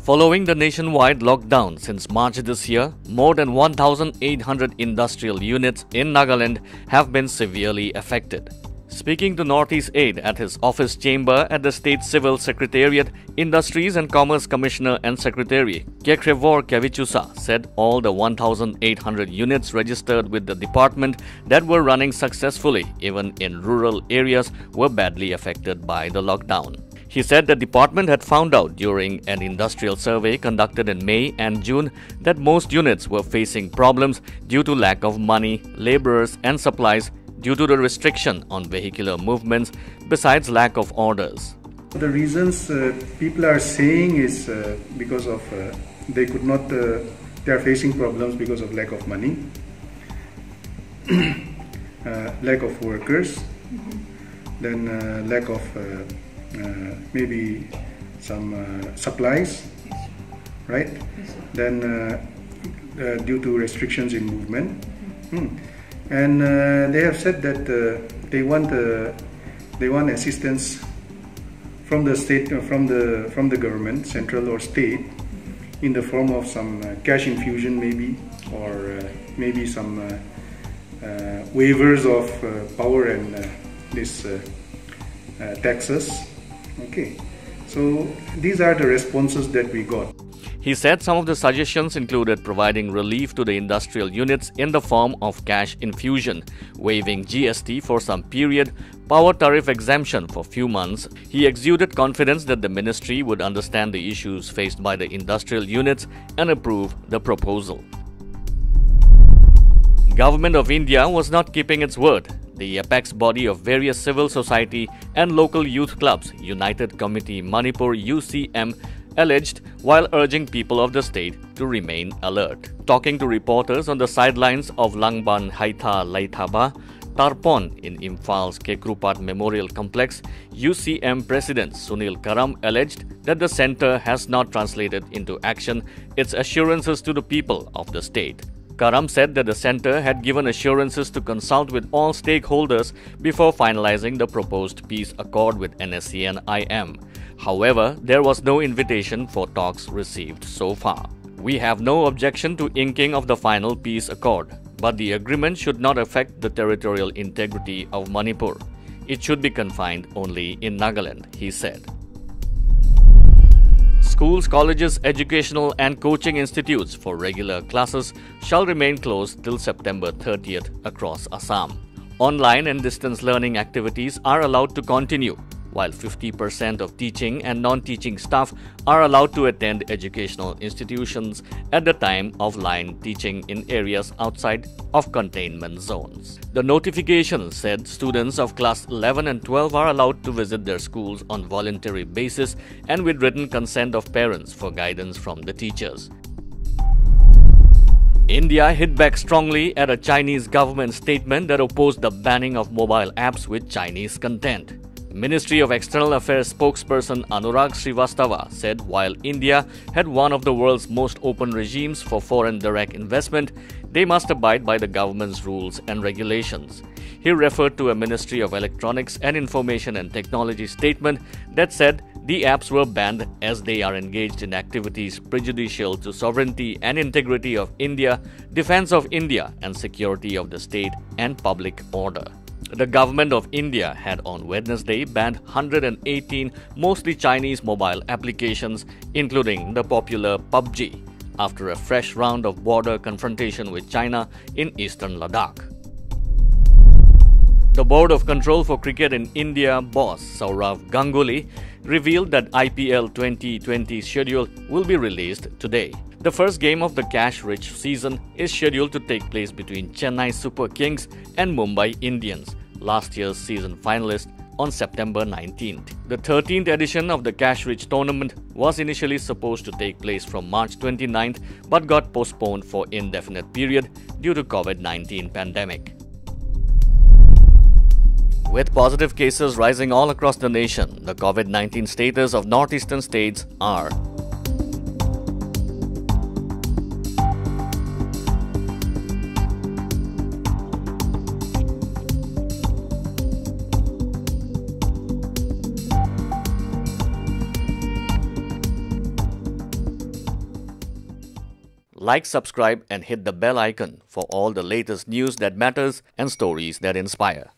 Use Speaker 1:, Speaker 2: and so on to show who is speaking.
Speaker 1: Following the nationwide lockdown since March this year, more than 1,800 industrial units in Nagaland have been severely affected. Speaking to Northeast Aid at his office chamber at the State Civil Secretariat, Industries and Commerce Commissioner and Secretary Kekrevor Kavichusa said all the 1,800 units registered with the department that were running successfully even in rural areas were badly affected by the lockdown. He said the department had found out during an industrial survey conducted in May and June that most units were facing problems due to lack of money, laborers and supplies due to the restriction on vehicular movements besides lack of orders.
Speaker 2: The reasons people are saying is because of they are facing problems because of lack of money, lack of workers, then lack of maybe some supplies, right? Then due to restrictions in movement, and they have said that they want assistance from the state, from the government, central or state, in the form of some cash infusion maybe, or maybe some waivers of power and this taxes. Okay, so these are the responses that we got.
Speaker 1: He said some of the suggestions included providing relief to the industrial units in the form of cash infusion, waiving GST for some period, power tariff exemption for few months. He exuded confidence that the ministry would understand the issues faced by the industrial units and approve the proposal. Government of India was not keeping its word. The apex body of various civil society and local youth clubs, United Committee Manipur UCM, alleged while urging people of the state to remain alert. Talking to reporters on the sidelines of Langban Haitha Laithaba, Tarpon in Imphal's Kekrupat Memorial Complex, UCM President Sunil Karam alleged that the centre has not translated into action its assurances to the people of the state. Karam said that the centre had given assurances to consult with all stakeholders before finalizing the proposed peace accord with NSC and IM. However, there was no invitation for talks received so far. We have no objection to inking of the final peace accord, but the agreement should not affect the territorial integrity of Manipur. It should be confined only in Nagaland, he said. Schools, colleges, educational and coaching institutes for regular classes shall remain closed till September 30th across Assam. Online and distance learning activities are allowed to continue, while 50% of teaching and non-teaching staff are allowed to attend educational institutions at the time of line teaching in areas outside of containment zones. The notification said students of class 11 and 12 are allowed to visit their schools on voluntary basis and with written consent of parents for guidance from the teachers. India hit back strongly at a Chinese government statement that opposed the banning of mobile apps with Chinese content. Ministry of External Affairs spokesperson Anurag Srivastava said while India had one of the world's most open regimes for foreign direct investment, they must abide by the government's rules and regulations. He referred to a Ministry of Electronics and Information and Technology statement that said the apps were banned as they are engaged in activities prejudicial to sovereignty and integrity of India, defense of India, and security of the state and public order. The government of India had on Wednesday banned 118 mostly Chinese mobile applications, including the popular PUBG, after a fresh round of border confrontation with China in eastern Ladakh. The Board of Control for Cricket in India boss Sourav Ganguly revealed that IPL 2020 schedule will be released today. The first game of the cash-rich season is scheduled to take place between Chennai Super Kings and Mumbai Indians, last year's season finalist, on September 19th. The 13th edition of the cash-rich tournament was initially supposed to take place from March 29th but got postponed for indefinite period due to COVID-19 pandemic. With positive cases rising all across the nation, the COVID-19 status of northeastern states are like, subscribe and hit the bell icon for all the latest news that matters and stories that inspire.